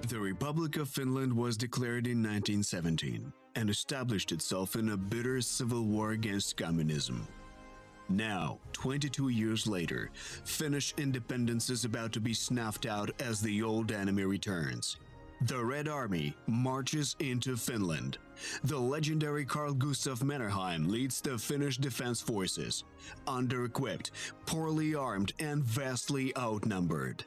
The Republic of Finland was declared in 1917 and established itself in a bitter civil war against communism. Now, 22 years later, Finnish independence is about to be snuffed out as the old enemy returns. The Red Army marches into Finland. The legendary Carl Gustaf Mannerheim leads the Finnish defense forces, under-equipped, poorly armed, and vastly outnumbered.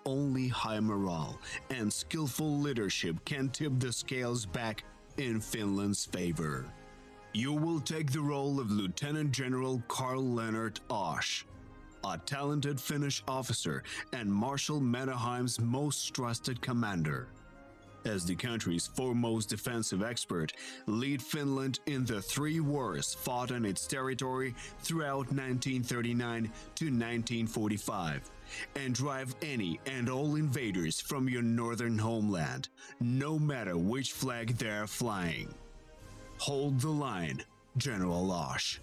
Only high morale and skillful leadership can tip the scales back in Finland's favor. You will take the role of Lieutenant General Carl Lennart Osh, a talented Finnish officer and Marshal Mannerheim's most trusted commander. As the country's foremost defensive expert, lead Finland in the 3 wars fought on its territory throughout 1939 to 1945, and drive any and all invaders from your northern homeland, no matter which flag they're flying. Hold the line, General Osh.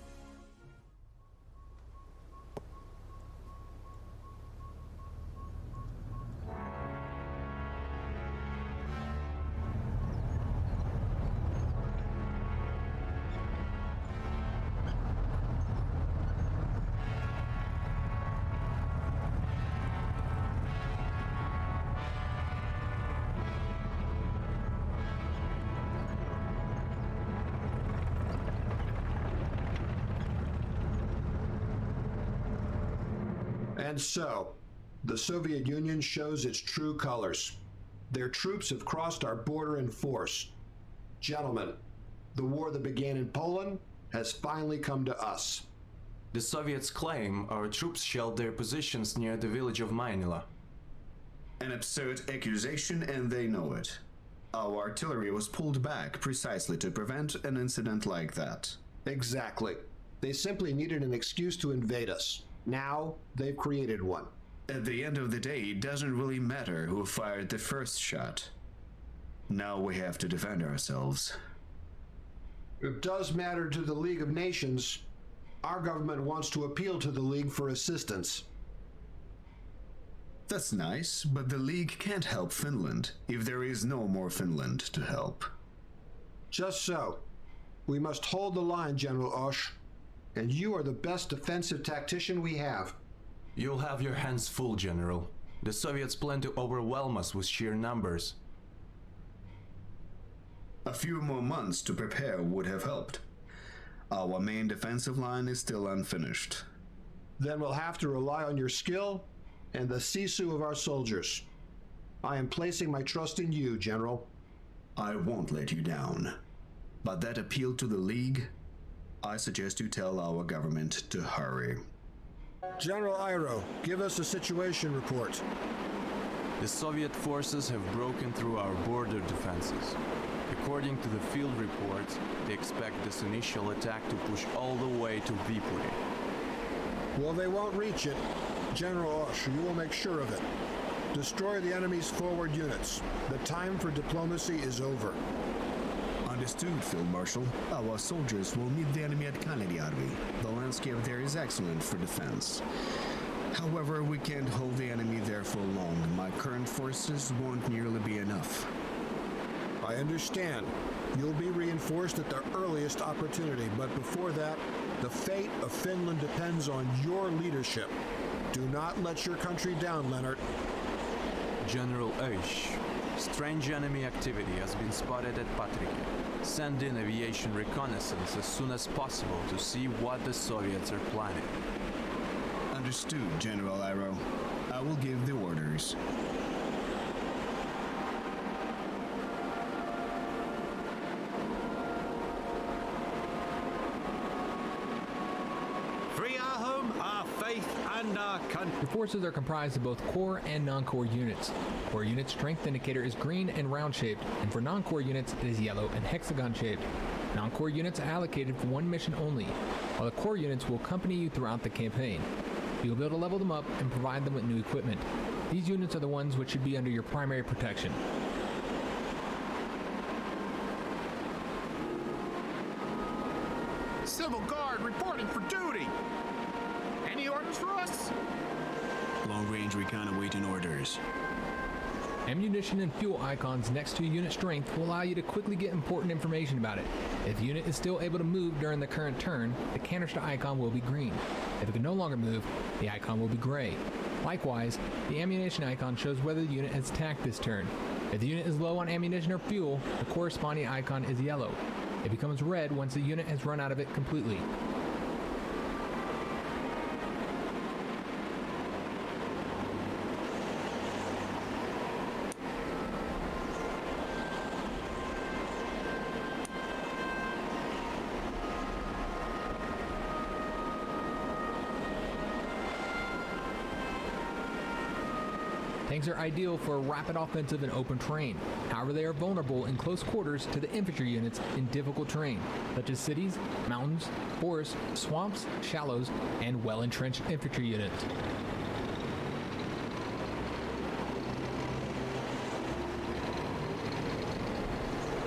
And so, the Soviet Union shows its true colors. Their troops have crossed our border in force. Gentlemen, the war that began in Poland has finally come to us. The Soviets claim our troops shelled their positions near the village of Mainila. An absurd accusation, and they know it. Our artillery was pulled back precisely to prevent an incident like that. Exactly. They simply needed an excuse to invade us. Now, they've created one. At the end of the day, it doesn't really matter who fired the first shot. Now we have to defend ourselves. It does matter to the League of Nations. Our government wants to appeal to the League for assistance. That's nice, but the League can't help Finland if there is no more Finland to help. Just so. We must hold the line, General Osh. And you are the best defensive tactician we have. You'll have your hands full, General. The Soviets plan to overwhelm us with sheer numbers. A few more months to prepare would have helped. Our main defensive line is still unfinished. Then we'll have to rely on your skill and the sisu of our soldiers. I am placing my trust in you, General. I won't let you down. But that appeal to the League, I suggest you tell our government to hurry. General Iro, give us a situation report. The Soviet forces have broken through our border defenses. According to the field reports, they expect this initial attack to push all the way to Viipuri. Well, they won't reach it. General Osh, you will make sure of it. Destroy the enemy's forward units. The time for diplomacy is over. Understood, Field Marshal. Our soldiers will meet the enemy at Kanediarvi. The landscape there is excellent for defense. However, we can't hold the enemy there for long. My current forces won't nearly be enough. I understand. You'll be reinforced at the earliest opportunity, but before that, the fate of Finland depends on your leadership. Do not let your country down, Lennart. General Osh, strange enemy activity has been spotted at Patre. Send in aviation reconnaissance as soon as possible to see what the Soviets are planning. Understood, General Iro. I will give the orders. Free our home, our faith, and our country. Your forces are comprised of both core and non-core units. Core unit strength indicator is green and round-shaped, and for non-core units it is yellow and hexagon-shaped. Non-core units are allocated for one mission only, while the core units will accompany you throughout the campaign. You will be able to level them up and provide them with new equipment. These units are the ones which should be under your primary protection. Civil Guard reporting for duty. Any orders for us? Long-range recon awaiting orders. Ammunition and fuel icons next to unit strength will allow you to quickly get important information about it. If the unit is still able to move during the current turn, the canister icon will be green. If it can no longer move, the icon will be gray. Likewise, the ammunition icon shows whether the unit has attacked this turn. If the unit is low on ammunition or fuel, the corresponding icon is yellow. It becomes red once the unit has run out of it completely. Tanks are ideal for a rapid offensive in open terrain. However, they are vulnerable in close quarters to the infantry units in difficult terrain, such as cities, mountains, forests, swamps, shallows, and well-entrenched infantry units.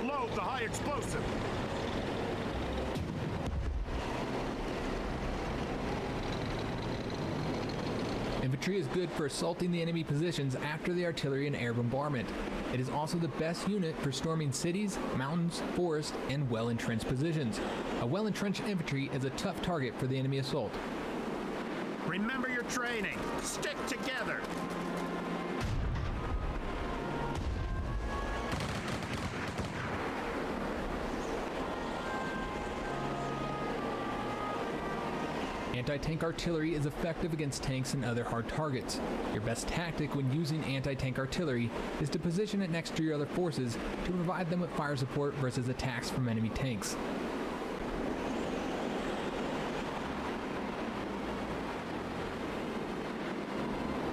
Load the high explosive. Infantry is good for assaulting the enemy positions after the artillery and air bombardment. It is also the best unit for storming cities, mountains, forests, and well-entrenched positions. A well-entrenched infantry is a tough target for the enemy assault. Remember your training. Stick together. Anti-tank artillery is effective against tanks and other hard targets. Your best tactic when using anti-tank artillery is to position it next to your other forces to provide them with fire support versus attacks from enemy tanks.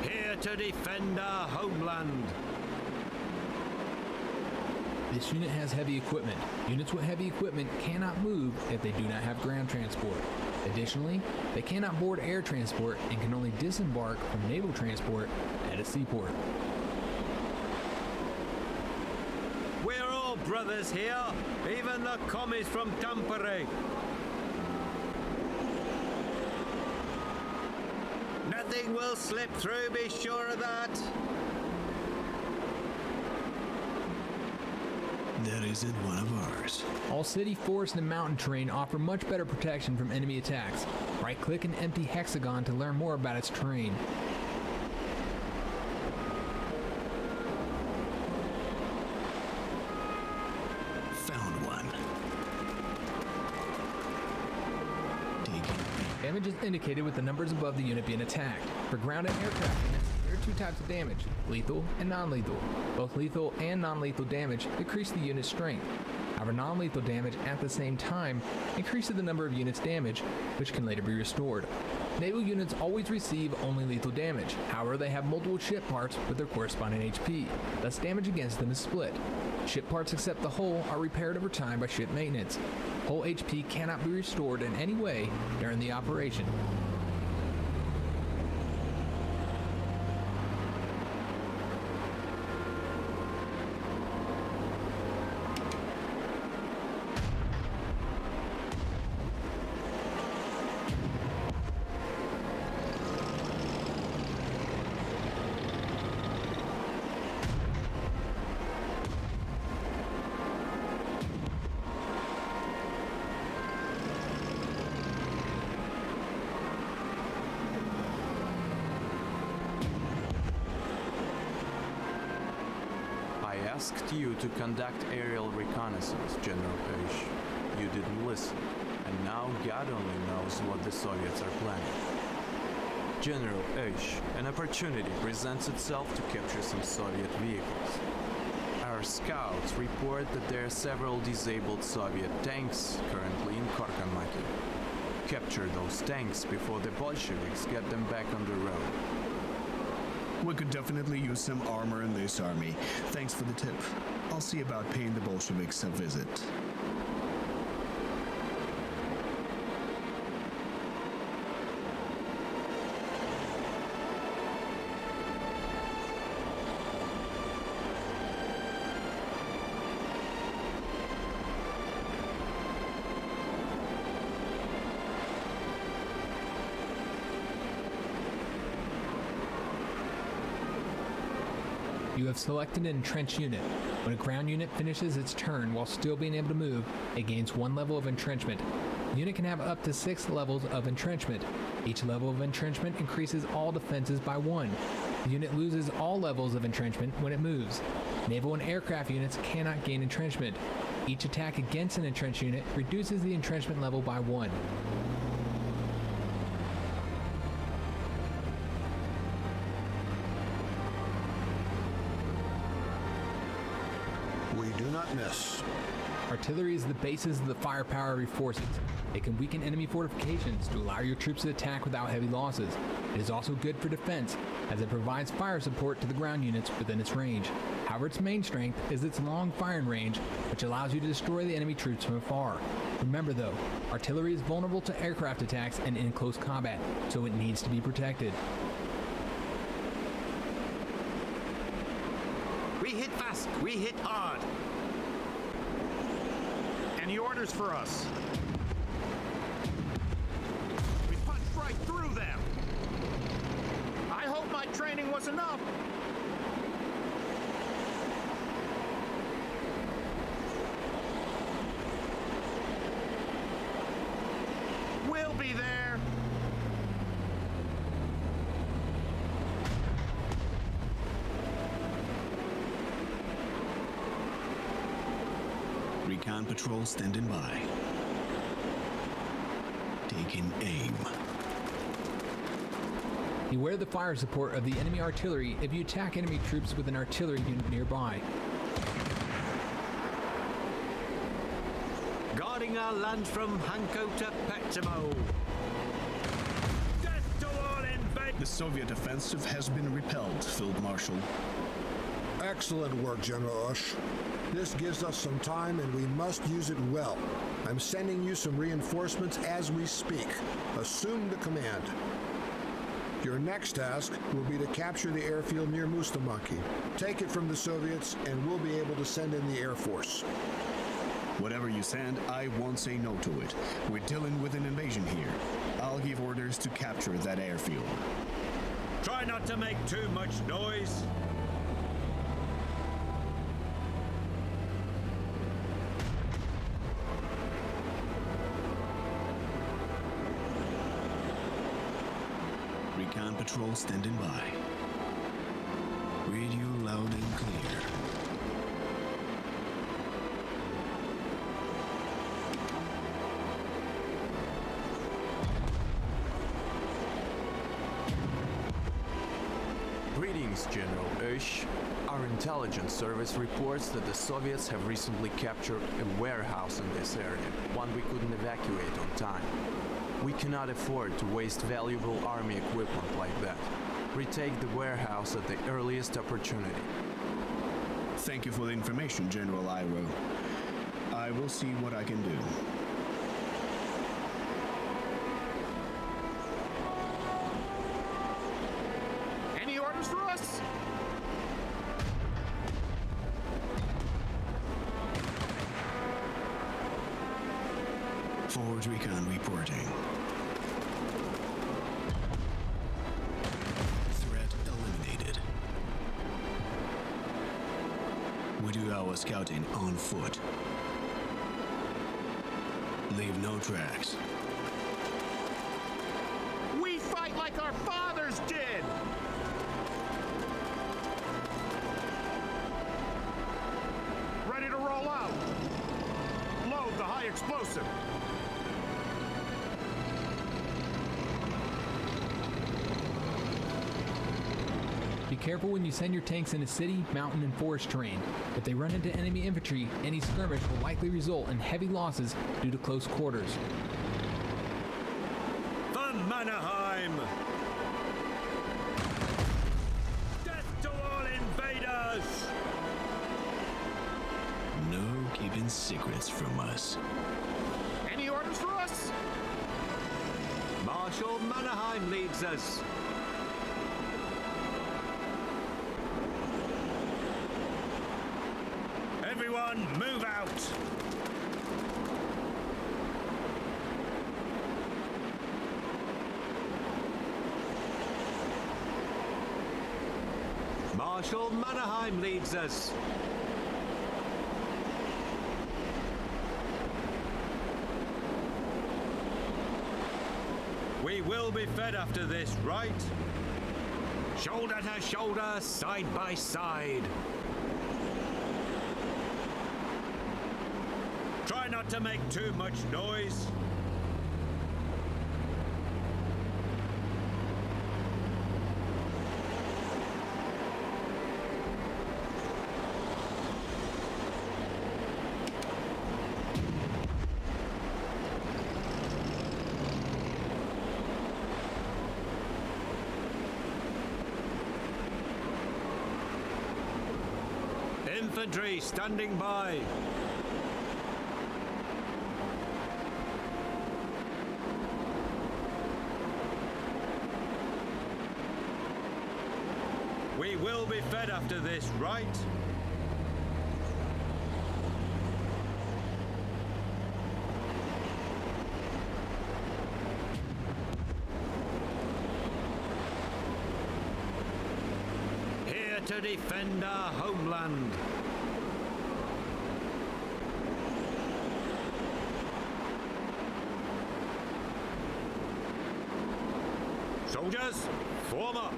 Here to defend our homeland. This unit has heavy equipment. Units with heavy equipment cannot move if they do not have ground transport. Additionally, they cannot board air transport and can only disembark from naval transport at a seaport. We're all brothers here, even the commies from Tampere. Nothing will slip through, be sure of that. That isn't one of ours. All city, forest, and mountain terrain offer much better protection from enemy attacks. Right-click an empty hexagon to learn more about its terrain. Found one. Damage is indicated with the numbers above the unit being attacked. For ground and aircraft units, there are two types of damage, lethal and non-lethal. Both lethal and non-lethal damage decrease the unit's strength. However, non-lethal damage at the same time increases the number of units damaged, which can later be restored. Naval units always receive only lethal damage. However, they have multiple ship parts with their corresponding HP. Thus, damage against them is split. Ship parts except the hull are repaired over time by ship maintenance. Hull HP cannot be restored in any way during the operation. I asked you to conduct aerial reconnaissance, General Oesch. You didn't listen, and now God only knows what the Soviets are planning. General Oesch, an opportunity presents itself to capture some Soviet vehicles. Our scouts report that there are several disabled Soviet tanks currently in Korkamaki. Capture those tanks before the Bolsheviks get them back on the road. We could definitely use some armor in this army. Thanks for the tip. I'll see about paying the Bolsheviks a visit. You have selected an entrenched unit. When a ground unit finishes its turn while still being able to move, it gains 1 level of entrenchment. The unit can have up to 6 levels of entrenchment. Each level of entrenchment increases all defenses by 1. The unit loses all levels of entrenchment when it moves. Naval and aircraft units cannot gain entrenchment. Each attack against an entrenched unit reduces the entrenchment level by 1. We do not miss. Artillery is the basis of the firepower of your forces. It can weaken enemy fortifications to allow your troops to attack without heavy losses. It is also good for defense, as it provides fire support to the ground units within its range. However, its main strength is its long firing range, which allows you to destroy the enemy troops from afar. Remember though, artillery is vulnerable to aircraft attacks and in close combat, so it needs to be protected. We hit fast, we hit hard. Any orders for us? We punched right through them. I hope my training was enough. We'll be there. Recon patrol standing by. Taking aim. Beware the fire support of the enemy artillery if you attack enemy troops with an artillery unit nearby. Guarding our land from Hanko to Petimo. Death to all invaders! The Soviet offensive has been repelled, Field Marshal. Excellent work, General Ush. This gives us some time and we must use it well. I'm sending you some reinforcements as we speak. Assume the command. Your next task will be to capture the airfield near Mustamaki. Take it from the Soviets and we'll be able to send in the Air Force. Whatever you send, I won't say no to it. We're dealing with an invasion here. I'll give orders to capture that airfield. Try not to make too much noise. Recon patrol standing by. Radio loud and clear. Greetings, General Ush. Our intelligence service reports that the Soviets have recently captured a warehouse in this area, one we couldn't evacuate on time. We cannot afford to waste valuable army equipment like that. Retake the warehouse at the earliest opportunity. Thank you for the information, General Iro. I will see what I can do. Any orders for us? Forward recon reporting. Threat eliminated. We do our scouting on foot. Leave no tracks. We fight like our fathers did! Ready to roll out. Load the high explosive. Be careful when you send your tanks into city, mountain, and forest terrain. If they run into enemy infantry, any skirmish will likely result in heavy losses due to close quarters. For Mannerheim! Death to all invaders! No keeping secrets from us. Any orders for us? Marshal Mannerheim leads us. Everyone, move out! Marshal Mannerheim leads us. We will be fed after this, right? Shoulder to shoulder, side by side. Try not to make too much noise. Infantry standing by. We will be fed after this, right? Here to defend our homeland. Soldiers, form up.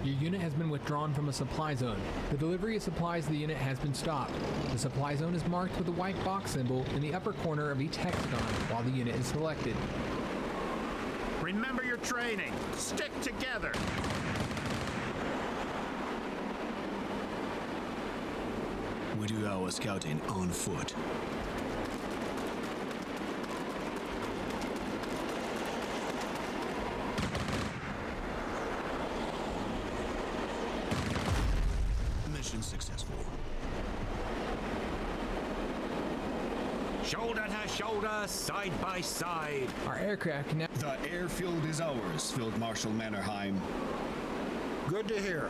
Your unit has been withdrawn from a supply zone. The delivery of supplies to the unit has been stopped. The supply zone is marked with a white box symbol in the upper corner of each hexagon while the unit is selected. Remember your training. Stick together. We do our scouting on foot. Mission successful. Shoulder to shoulder, side by side. Our aircraft can now... The airfield is ours, Field Marshal Mannerheim. Good to hear.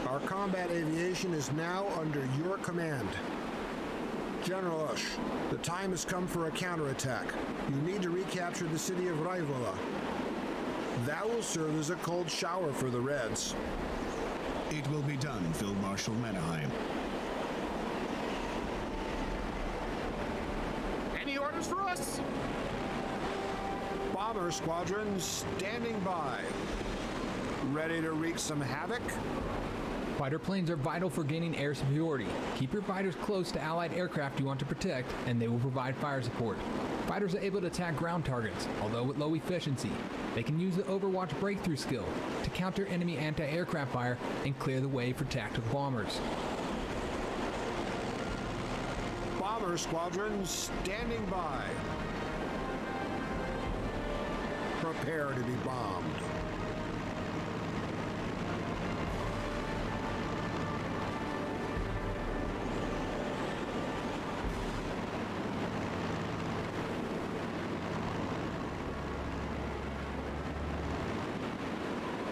Our combat aviation is now under your command. General Ush, the time has come for a counterattack. You need to recapture the city of Horrível. That will serve as a cold shower for the Reds. It will be done, Field Marshal Mannerheim. Any orders for us? Bomber squadrons standing by. Ready to wreak some havoc? Fighter planes are vital for gaining air superiority. Keep your fighters close to allied aircraft you want to protect, and they will provide fire support. Fighters are able to attack ground targets, although with low efficiency. They can use the Overwatch breakthrough skill to counter enemy anti-aircraft fire and clear the way for tactical bombers. Bomber squadrons standing by. Prepare to be bombed.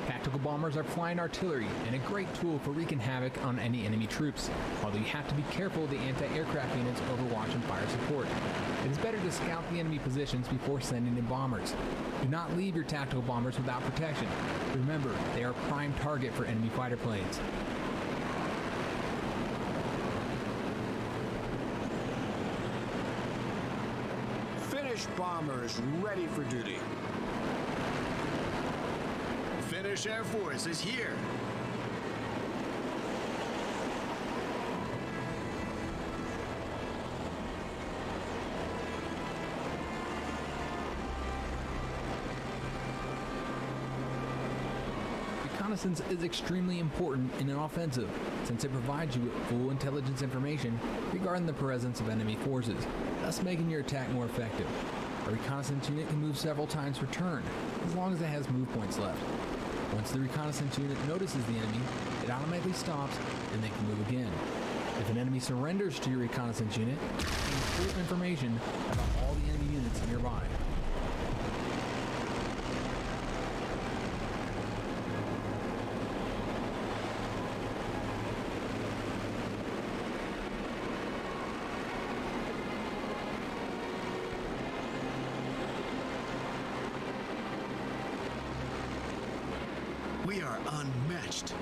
Tactical bombers are flying artillery and a great tool for wreaking havoc on any enemy troops, although you have to be careful of the anti-aircraft units Overwatch and fire support. It is better to scout the enemy positions before sending in bombers. Do not leave your tactical bombers without protection. Remember, they are a prime target for enemy fighter planes. Finnish bombers ready for duty. Finnish Air Force is here. Reconnaissance is extremely important in an offensive, since it provides you with full intelligence information regarding the presence of enemy forces, thus making your attack more effective. A reconnaissance unit can move several times per turn, as long as it has move points left. Once the reconnaissance unit notices the enemy, it automatically stops and they can move again. If an enemy surrenders to your reconnaissance unit, it gains full information about all the enemy units nearby. We are unmatched.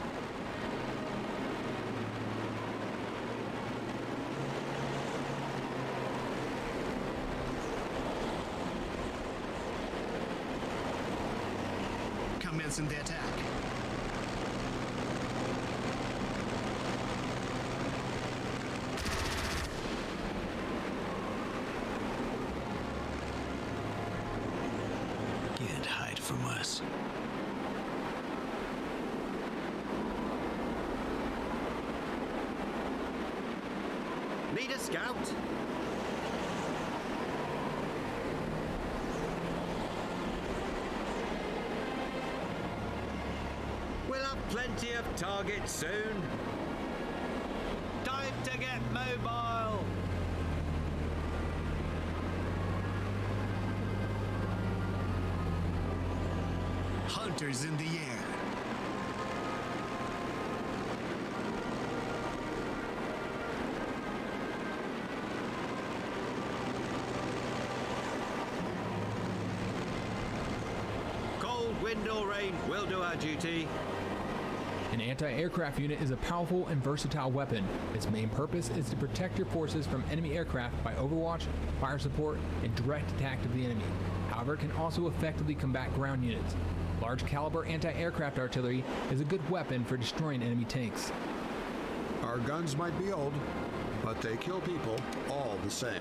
Commencing the attack. Can't hide from us. Need a scout? We'll have plenty of targets soon. Time to get mobile. Hunters in the air. Cold wind or rain will do our duty. An anti-aircraft unit is a powerful and versatile weapon. Its main purpose is to protect your forces from enemy aircraft by overwatch, fire support, and direct attack of the enemy. However, it can also effectively combat ground units. Large caliber anti-aircraft artillery is a good weapon for destroying enemy tanks. Our guns might be old, but they kill people all the same.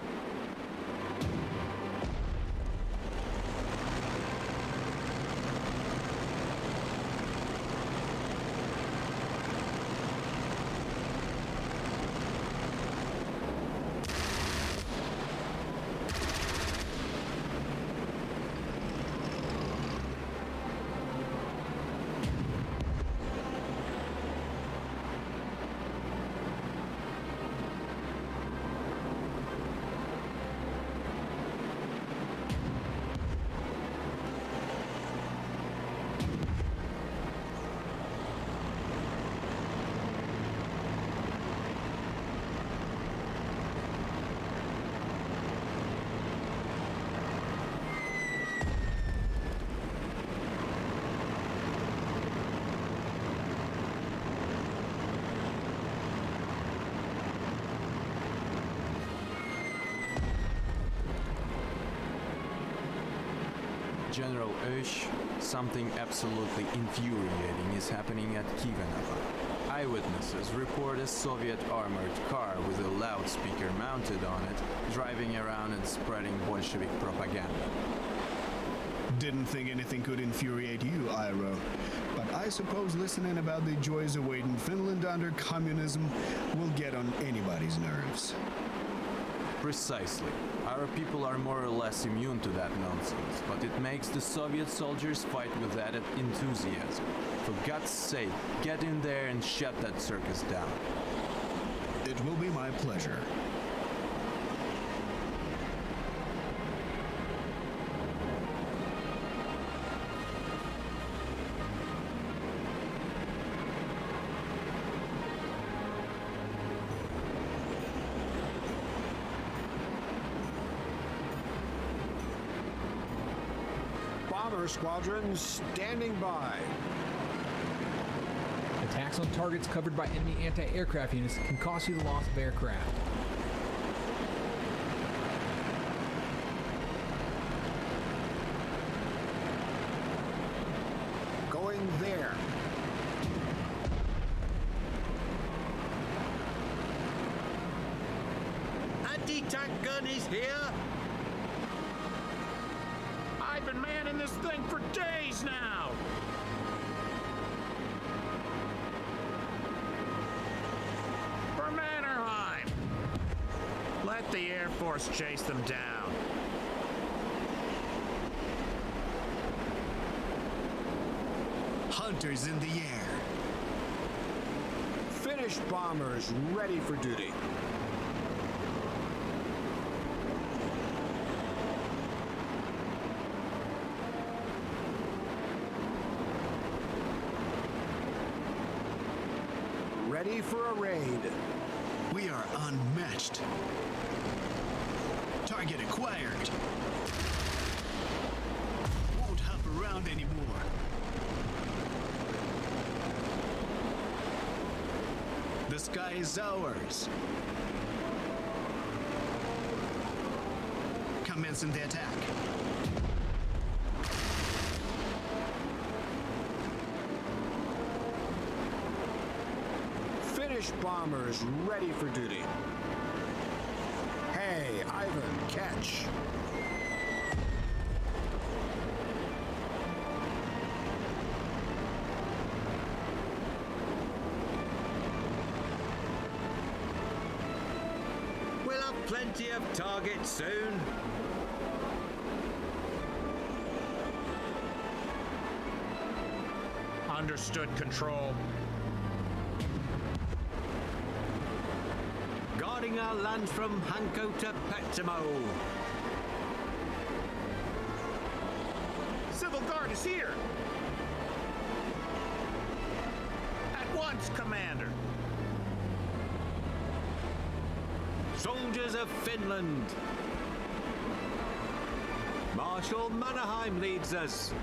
General Oesch, something absolutely infuriating is happening at Kivanova. Eyewitnesses report a Soviet armored car with a loudspeaker mounted on it, driving around and spreading Bolshevik propaganda. Didn't think anything could infuriate you, Iro. But I suppose listening about the joys awaiting Finland under communism will get on anybody's nerves. Precisely. Our people are more or less immune to that nonsense, but it makes the Soviet soldiers fight with added enthusiasm. For God's sake, get in there and shut that circus down. It will be my pleasure. Bomber squadrons standing by. Attacks on targets covered by enemy anti-aircraft units can cost you the loss of aircraft. Going there. Anti-tank gun is here. I've been manning this thing for days now. For Mannerheim. Let the Air Force chase them down. Hunters in the air. Finnish bombers ready for duty. Ready for a raid. We are unmatched. Target acquired. Won't hop around anymore. The sky is ours. Commencing the attack. Finnish bombers ready for duty. Hey, Ivan, catch. We'll have plenty of targets soon. Understood, Control. Guarding our land from Hanko to Petimo. Civil Guard is here! At once, Commander! Soldiers of Finland. Marshal Mannerheim leads us.